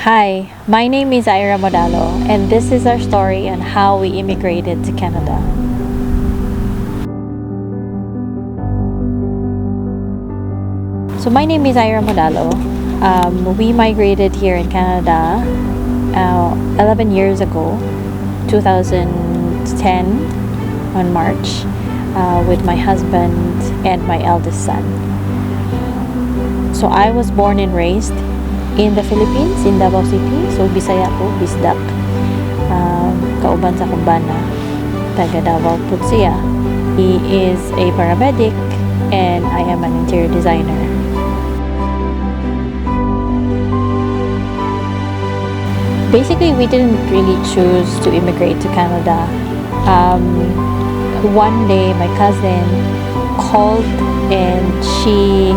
Hi, my name is Ayra Modalo, and this is our story on how we immigrated to Canada. So my name is Ayra Modalo. We migrated here in Canada 11 years ago, 2010 on March, with my husband and my eldest son. So I was born and raised in the Philippines, in Davao City. So Bisaya ko, Bisdak. Kauban sa kumbana, taga Davao po siya. He is a paramedic and I am an interior designer. Basically, we didn't really choose to immigrate to Canada. One day, my cousin called and she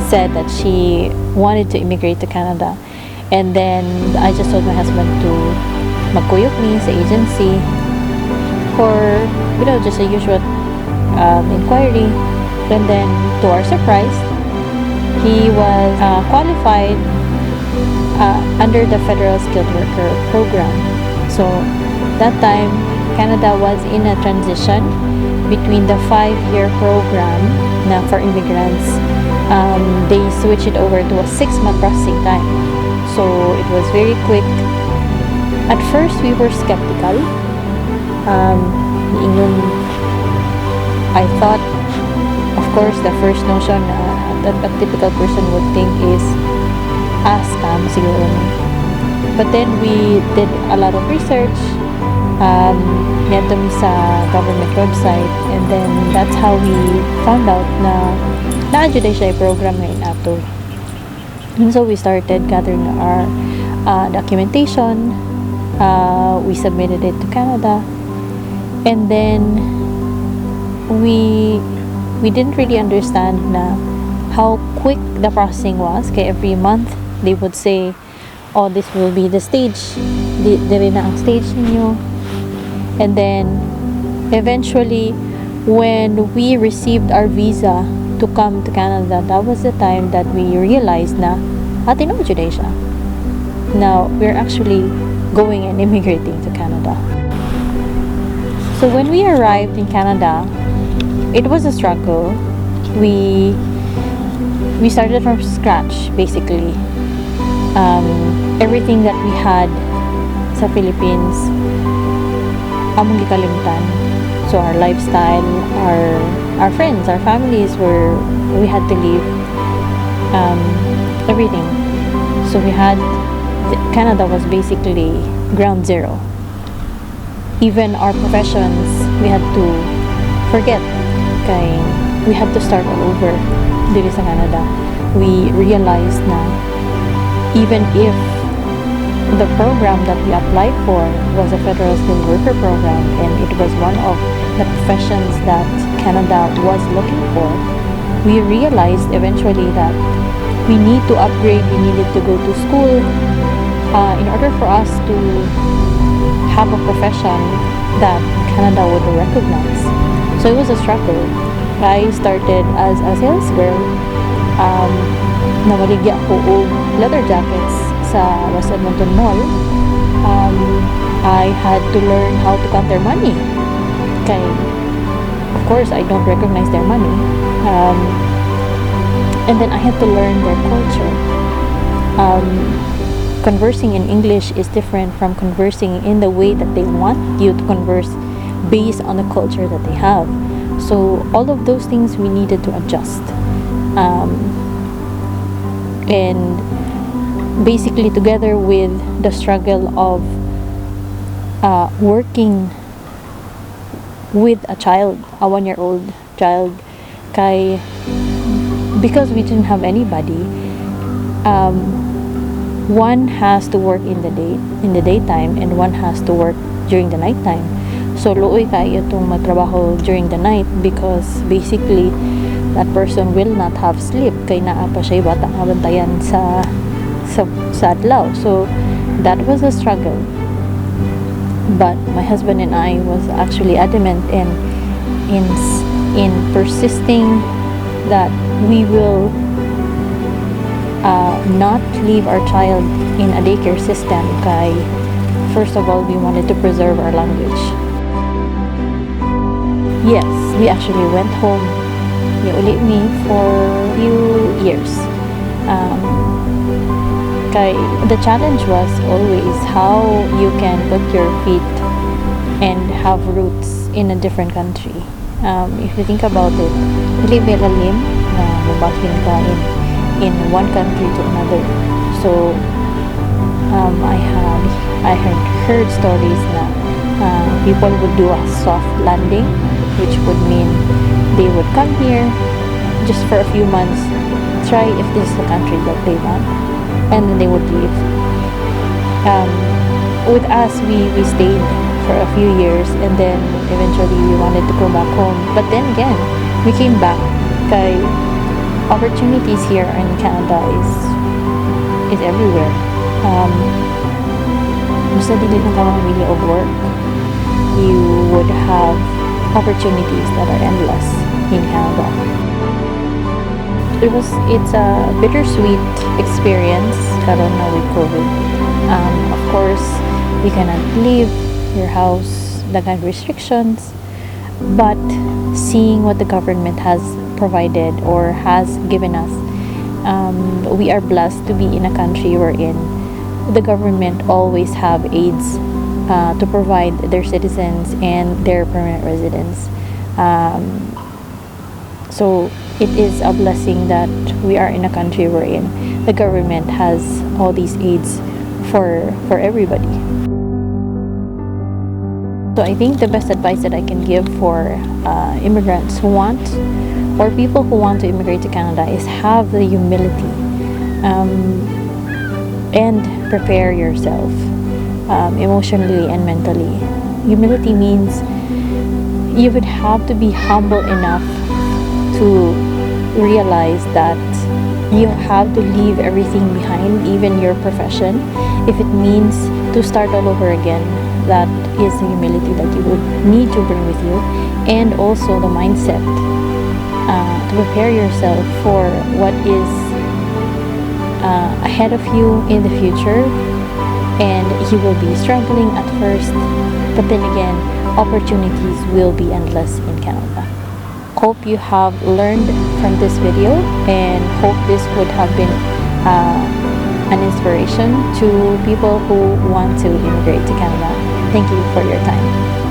said that she wanted to immigrate to Canada. And then I just told my husband to magkuyok me sa agency for, just a usual inquiry. And then, to our surprise, he was qualified under the Federal Skilled Worker Program. So that time, Canada was in a transition between the 5-year program for immigrants. They switched it over to a 6-month processing time. So it was very quick. At first, we were skeptical. I thought, of course, the first notion that a typical person would think is, scam siguro. But then we did a lot of research. Nito sa government website, and then that's how we found out na na-adjudate siya program ngayon ato. And so we started gathering our documentation. We submitted it to Canada, and then we didn't really understand na how quick the processing was. Kaya every month they would say, "Oh, this will be the stage. Dili na ang stage ninyo." And then eventually, when we received our visa to come to Canada, that was the time that we realized na tinodjudate siya. Now, we're actually going and immigrating to Canada. So when we arrived in Canada, it was a struggle. We started from scratch, basically. Everything that we had sa Philippines, among gikalimtan. So our lifestyle, our friends, our families we had to leave everything. So Canada was basically ground zero. Even our professions, we had to forget. We had to start all over dito sa Canada. We realized na even if the program that we applied for was a Federal Skilled Worker Program, and it was one of the professions that Canada was looking for, we realized eventually that we need to upgrade, we needed to go to school in order for us to have a profession that Canada would recognize. So it was a struggle. I started as a sales girl. Namaligya ko og leather jackets sa West Edmonton Mall. I had to learn how to count their money. Of course, I don't recognize their money. And then I had to learn their culture. Conversing in English is different from conversing in the way that they want you to converse based on the culture that they have. So all of those things we needed to adjust. And basically, together with the struggle of working with a child, a 1-year-old child, because we didn't have anybody, one has to work in the daytime, and one has to work during the nighttime. So luoy kayo itong magtrabaho during the night, because basically that person will not have sleep kay naa pa siya bata nga bantayan sa adlaw. So that was a struggle, but my husband and I was actually adamant in persisting that we will not leave our child in a daycare system kay first of all we wanted to preserve our language. Yes, we actually went home uli me for few years. Kay the challenge was always how you can put your feet and have roots in a different country. If you think about it, really malalim na mubahin ka in one country to another. So I had heard stories na people would do a soft landing, which would mean they would come here just for a few months, try if this is the country that they want, and then they would leave. With us, we stayed for a few years, and then eventually we wanted to go back home. But then again, we came back. Kay opportunities here in Canada is everywhere. Basta dili lang ka mamili of work, you would have opportunities that are endless in Canada. It's a bittersweet experience karon na with COVID. Of course, you cannot leave your house, daghan restrictions, but seeing what the government has provided or has given us, we are blessed to be in a country wherein the government always have aids to provide their citizens and their permanent residents. So it is a blessing that we are in a country wherein the government has all these aids for everybody. So I think the best advice that I can give for immigrants who want, or people who want to immigrate to Canada, is have the humility and prepare yourself emotionally and mentally. Humility means you would have to be humble enough to realize that you have to leave everything behind, even your profession. If it means to start all over again, that is the humility that you would need to bring with you, and also the mindset to prepare yourself for what is ahead of you in the future. And you will be struggling at first, but then again, opportunities will be endless in Canada. Hope you have learned from this video, and hope this would have been an inspiration to people who want to immigrate to Canada. Thank you for your time.